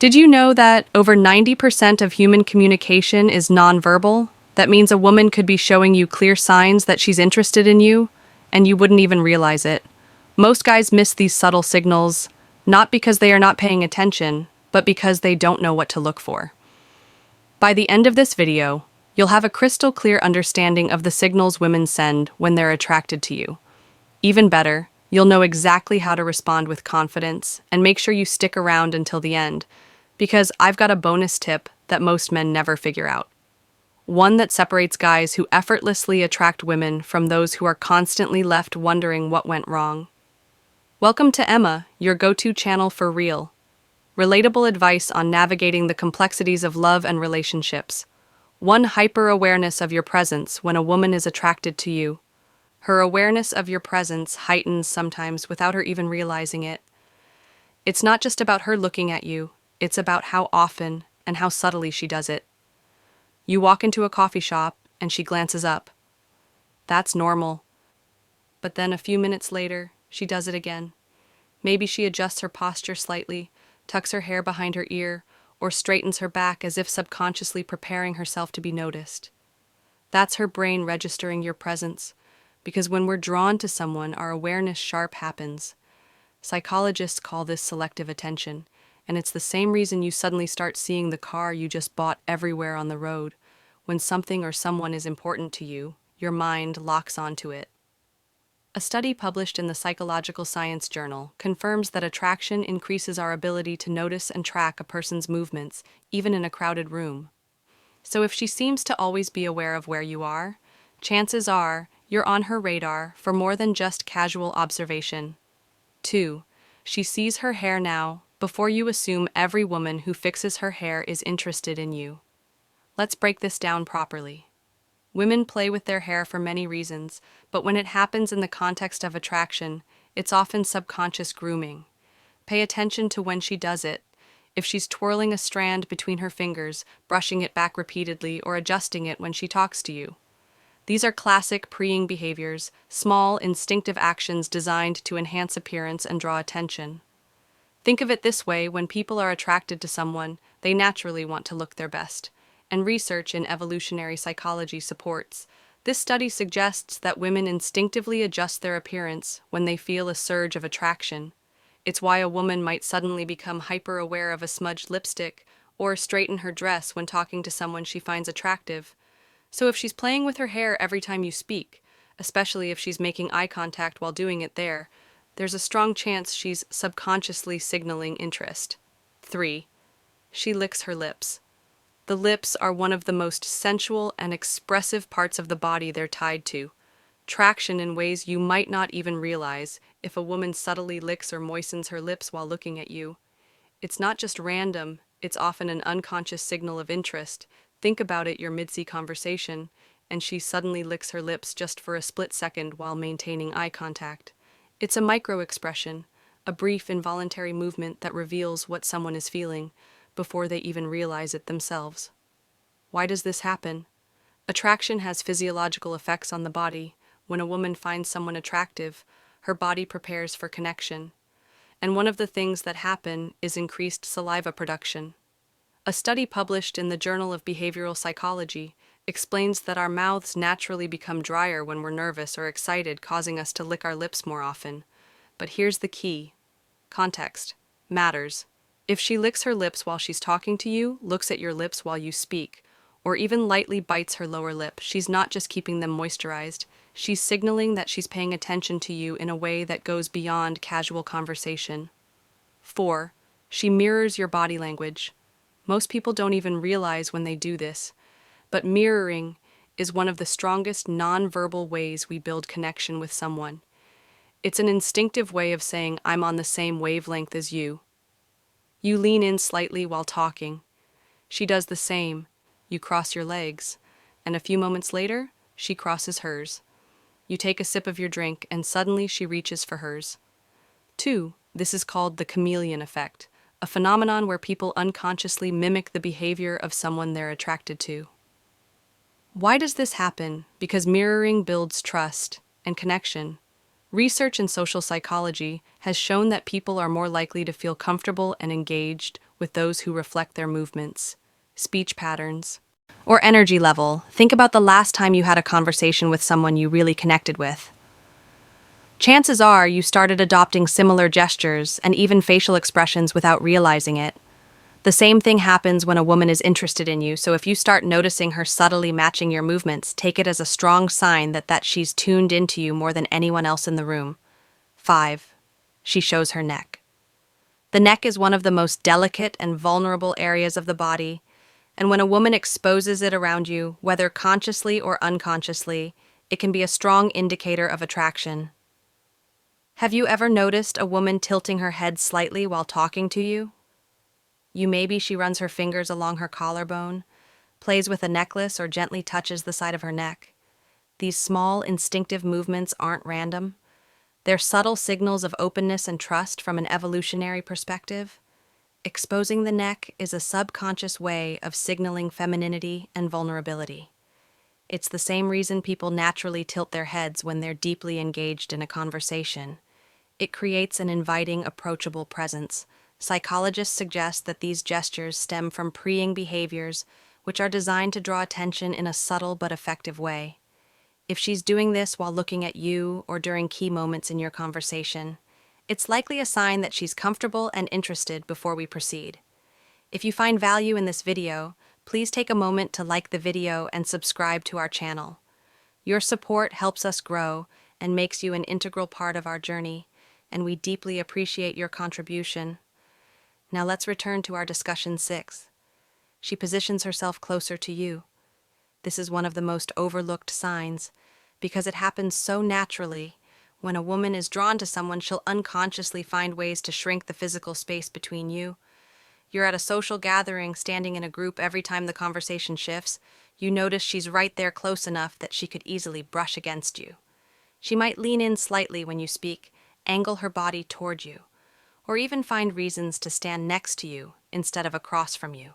Did you know that over 90% of human communication is nonverbal? That means a woman could be showing you clear signs that she's interested in you, and you wouldn't even realize it. Most guys miss these subtle signals, not because they are not paying attention, but because they don't know what to look for. By the end of this video, you'll have a crystal clear understanding of the signals women send when they're attracted to you. Even better, you'll know exactly how to respond with confidence, and make sure you stick around until the end, because I've got a bonus tip that most men never figure out. One that separates guys who effortlessly attract women from those who are constantly left wondering what went wrong. Welcome to Emma, your go-to channel for real, relatable advice on navigating the complexities of love and relationships. One hyper-awareness of your presence when a woman is attracted to you. Her awareness of your presence heightens sometimes without her even realizing it. It's not just about her looking at you, it's about how often and how subtly she does it. You walk into a coffee shop and she glances up. That's normal. But then a few minutes later, she does it again. Maybe she adjusts her posture slightly, tucks her hair behind her ear, or straightens her back as if subconsciously preparing herself to be noticed. That's her brain registering your presence, because when we're drawn to someone, our awareness sharp happens. Psychologists call this selective attention, and it's the same reason you suddenly start seeing the car you just bought everywhere on the road. When something or someone is important to you, your mind locks onto it. A study published in the Psychological Science Journal confirms that attraction increases our ability to notice and track a person's movements, even in a crowded room. So if she seems to always be aware of where you are, chances are you're on her radar for more than just casual observation. 2. She sees her hair now, before you assume every woman who fixes her hair is interested in you. Let's break this down properly. Women play with their hair for many reasons, but when it happens in the context of attraction, it's often subconscious grooming. Pay attention to when she does it. If she's twirling a strand between her fingers, brushing it back repeatedly, or adjusting it when she talks to you. These are classic preying behaviors, small, instinctive actions designed to enhance appearance and draw attention. Think of it this way: when people are attracted to someone, they naturally want to look their best, and research in evolutionary psychology supports. This study suggests that women instinctively adjust their appearance when they feel a surge of attraction. It's why a woman might suddenly become hyper-aware of a smudged lipstick or straighten her dress when talking to someone she finds attractive. So if she's playing with her hair every time you speak, especially if she's making eye contact while doing it there's a strong chance she's subconsciously signaling interest. 3. She licks her lips. The lips are one of the most sensual and expressive parts of the body they're tied to. Traction in ways you might not even realize. If a woman subtly licks or moistens her lips while looking at you, it's not just random, it's often an unconscious signal of interest. Think about it: you're mid-sea conversation, and she suddenly licks her lips just for a split second while maintaining eye contact. It's a micro-expression, a brief involuntary movement that reveals what someone is feeling before they even realize it themselves. Why does this happen? Attraction has physiological effects on the body. When a woman finds someone attractive, her body prepares for connection. And one of the things that happen is increased saliva production. A study published in the Journal of Behavioral Psychology explains that our mouths naturally become drier when we're nervous or excited, causing us to lick our lips more often. But here's the key: context matters. If she licks her lips while she's talking to you, looks at your lips while you speak, or even lightly bites her lower lip, she's not just keeping them moisturized, she's signaling that she's paying attention to you in a way that goes beyond casual conversation. 4. She mirrors your body language. Most people don't even realize when they do this, but mirroring is one of the strongest non-verbal ways we build connection with someone. It's an instinctive way of saying, "I'm on the same wavelength as you." You lean in slightly while talking. She does the same. You cross your legs, and a few moments later, she crosses hers. You take a sip of your drink, and suddenly she reaches for hers. 2. This is called the chameleon effect, a phenomenon where people unconsciously mimic the behavior of someone they're attracted to. Why does this happen? Because mirroring builds trust and connection. Research in social psychology has shown that people are more likely to feel comfortable and engaged with those who reflect their movements, speech patterns, or energy level. Think about the last time you had a conversation with someone you really connected with. Chances are you started adopting similar gestures and even facial expressions without realizing it. The same thing happens when a woman is interested in you, so if you start noticing her subtly matching your movements, take it as a strong sign that she's tuned into you more than anyone else in the room. 5. She shows her neck. The neck is one of the most delicate and vulnerable areas of the body, and when a woman exposes it around you, whether consciously or unconsciously, it can be a strong indicator of attraction. Have you ever noticed a woman tilting her head slightly while talking to you? Maybe she runs her fingers along her collarbone, plays with a necklace, or gently touches the side of her neck. These small, instinctive movements aren't random. They're subtle signals of openness and trust from an evolutionary perspective. Exposing the neck is a subconscious way of signaling femininity and vulnerability. It's the same reason people naturally tilt their heads when they're deeply engaged in a conversation. It creates an inviting, approachable presence. Psychologists suggest that these gestures stem from preying behaviors, which are designed to draw attention in a subtle but effective way. If she's doing this while looking at you or during key moments in your conversation, it's likely a sign that she's comfortable and interested before we proceed. If you find value in this video, please take a moment to like the video and subscribe to our channel. Your support helps us grow and makes you an integral part of our journey, and we deeply appreciate your contribution. Now let's return to our discussion 6. She positions herself closer to you. This is one of the most overlooked signs, because it happens so naturally. When a woman is drawn to someone, she'll unconsciously find ways to shrink the physical space between you. You're at a social gathering, standing in a group. Every time the conversation shifts, you notice she's right there close enough that she could easily brush against you. She might lean in slightly when you speak, angle her body toward you, or even find reasons to stand next to you instead of across from you.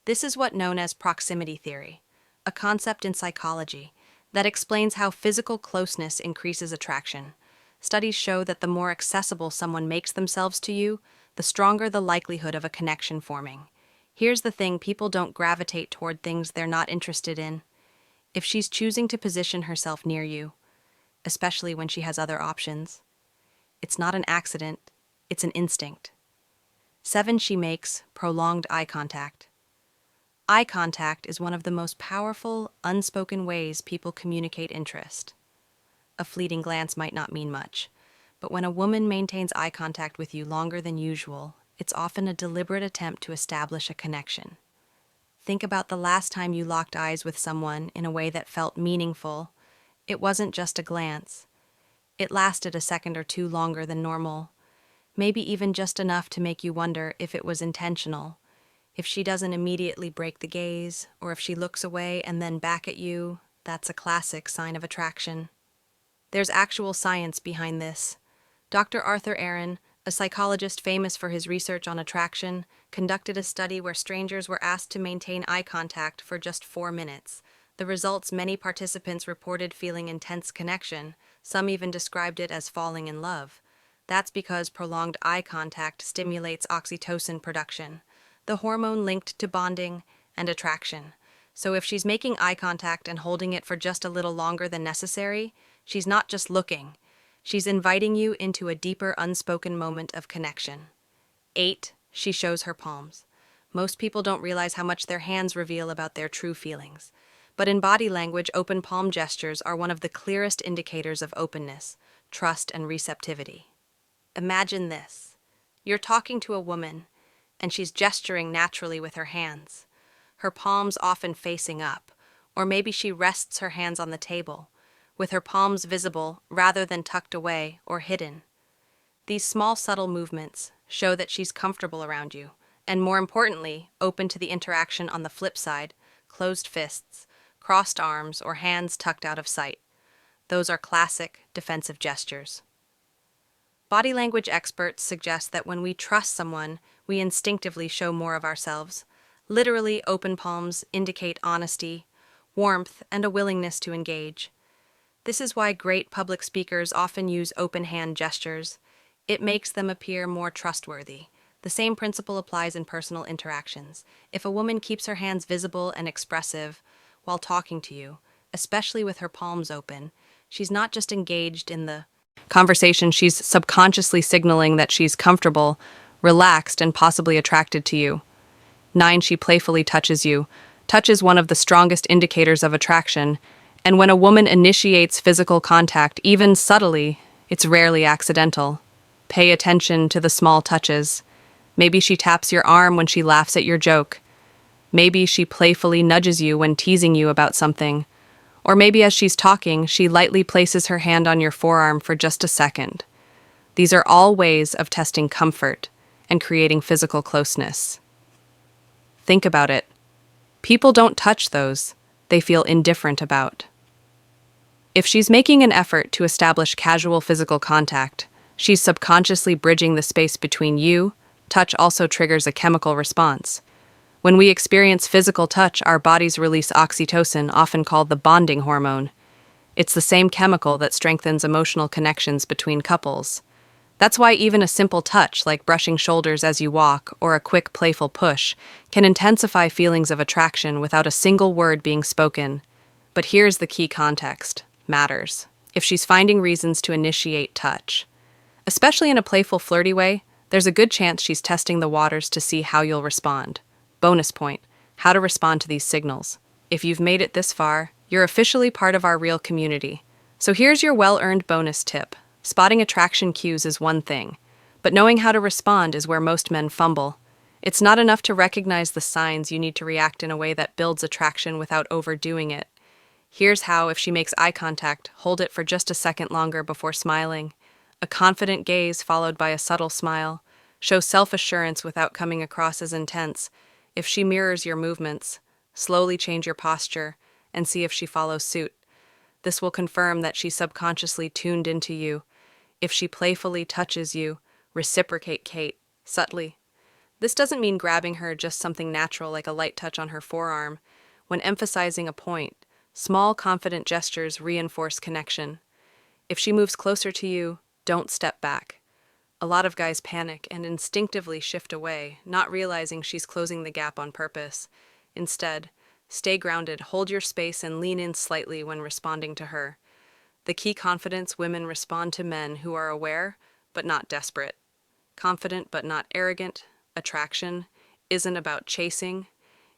This is what's known as proximity theory, a concept in psychology that explains how physical closeness increases attraction. Studies show that the more accessible someone makes themselves to you, the stronger the likelihood of a connection forming. Here's the thing: people don't gravitate toward things they're not interested in. If she's choosing to position herself near you, especially when she has other options, it's not an accident, it's an instinct. 7. She makes prolonged eye contact. Eye contact is one of the most powerful, unspoken ways people communicate interest. A fleeting glance might not mean much, but when a woman maintains eye contact with you longer than usual, it's often a deliberate attempt to establish a connection. Think about the last time you locked eyes with someone in a way that felt meaningful. It wasn't just a glance. It lasted a second or two longer than normal, maybe even just enough to make you wonder if it was intentional. If she doesn't immediately break the gaze, or if she looks away and then back at you, that's a classic sign of attraction. There's actual science behind this. Dr. Arthur Aaron, a psychologist famous for his research on attraction, conducted a study where strangers were asked to maintain eye contact for just 4 minutes. The results: many participants reported feeling intense connection. Some even described it as falling in love. That's because prolonged eye contact stimulates oxytocin production, the hormone linked to bonding and attraction. So if she's making eye contact and holding it for just a little longer than necessary, she's not just looking. She's inviting you into a deeper, unspoken moment of connection. 8. She shows her palms. Most people don't realize how much their hands reveal about their true feelings. But in body language, open palm gestures are one of the clearest indicators of openness, trust, and receptivity. Imagine this. You're talking to a woman, and she's gesturing naturally with her hands, her palms often facing up, or maybe she rests her hands on the table, with her palms visible rather than tucked away or hidden. These small, subtle movements show that she's comfortable around you, and more importantly, open to the interaction. On the flip side, closed fists, crossed arms, or hands tucked out of sight. Those are classic defensive gestures. Body language experts suggest that when we trust someone, we instinctively show more of ourselves. Literally, open palms indicate honesty, warmth, and a willingness to engage. This is why great public speakers often use open hand gestures. It makes them appear more trustworthy. The same principle applies in personal interactions. If a woman keeps her hands visible and expressive while talking to you, especially with her palms open, she's not just engaged in the conversation, she's subconsciously signaling that she's comfortable, relaxed, and possibly attracted to you. 9. She playfully touches you. Touch is one of the strongest indicators of attraction, and when a woman initiates physical contact, even subtly, it's rarely accidental. Pay attention to the small touches. Maybe she taps your arm when she laughs at your joke. Maybe she playfully nudges you when teasing you about something. Or maybe as she's talking, she lightly places her hand on your forearm for just a second. These are all ways of testing comfort and creating physical closeness. Think about it. People don't touch those they feel indifferent about. If she's making an effort to establish casual physical contact, she's subconsciously bridging the space between you. Touch also triggers a chemical response. When we experience physical touch, our bodies release oxytocin, often called the bonding hormone. It's the same chemical that strengthens emotional connections between couples. That's why even a simple touch, like brushing shoulders as you walk or a quick playful push, can intensify feelings of attraction without a single word being spoken. But here's the key context. Matters. If she's finding reasons to initiate touch, especially in a playful, flirty way, there's a good chance she's testing the waters to see how you'll respond. Bonus point: how to respond to these signals. If you've made it this far, you're officially part of our real community. So here's your well-earned bonus tip. Spotting attraction cues is one thing, but knowing how to respond is where most men fumble. It's not enough to recognize the signs, you need to react in a way that builds attraction without overdoing it. Here's how: if she makes eye contact, hold it for just a second longer before smiling. A confident gaze followed by a subtle smile. Show self-assurance without coming across as intense. If she mirrors your movements, slowly change your posture and see if she follows suit. This will confirm that she's subconsciously tuned into you. If she playfully touches you, reciprocate subtly. This doesn't mean grabbing her, just something natural like a light touch on her forearm. When emphasizing a point, small confident gestures reinforce connection. If she moves closer to you, don't step back. A lot of guys panic and instinctively shift away, not realizing she's closing the gap on purpose. Instead, stay grounded, hold your space, and lean in slightly when responding to her. The key: confidence. Women respond to men who are aware, but not desperate. Confident, but not arrogant. Attraction isn't about chasing.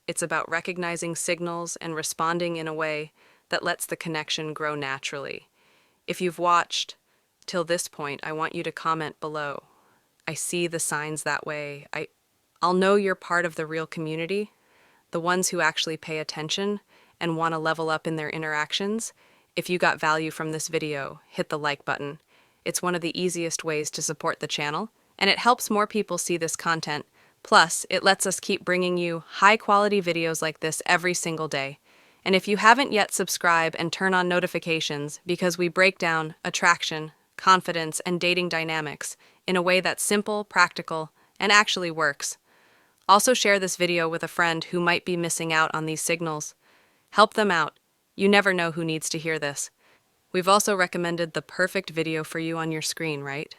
It's about recognizing signals and responding in a way that lets the connection grow naturally. If you've watched till this point, I want you to comment below. I see the signs that way. I'll know you're part of the real community, the ones who actually pay attention and want to level up in their interactions. If you got value from this video, hit the like button. It's one of the easiest ways to support the channel, and it helps more people see this content. Plus, it lets us keep bringing you high-quality videos like this every single day. And if you haven't yet, subscribe and turn on notifications, because we break down attraction, confidence, and dating dynamics in a way that's simple, practical, and actually works. Also, share this video with a friend who might be missing out on these signals. Help them out. You never know who needs to hear this. We've also recommended the perfect video for you on your screen, right?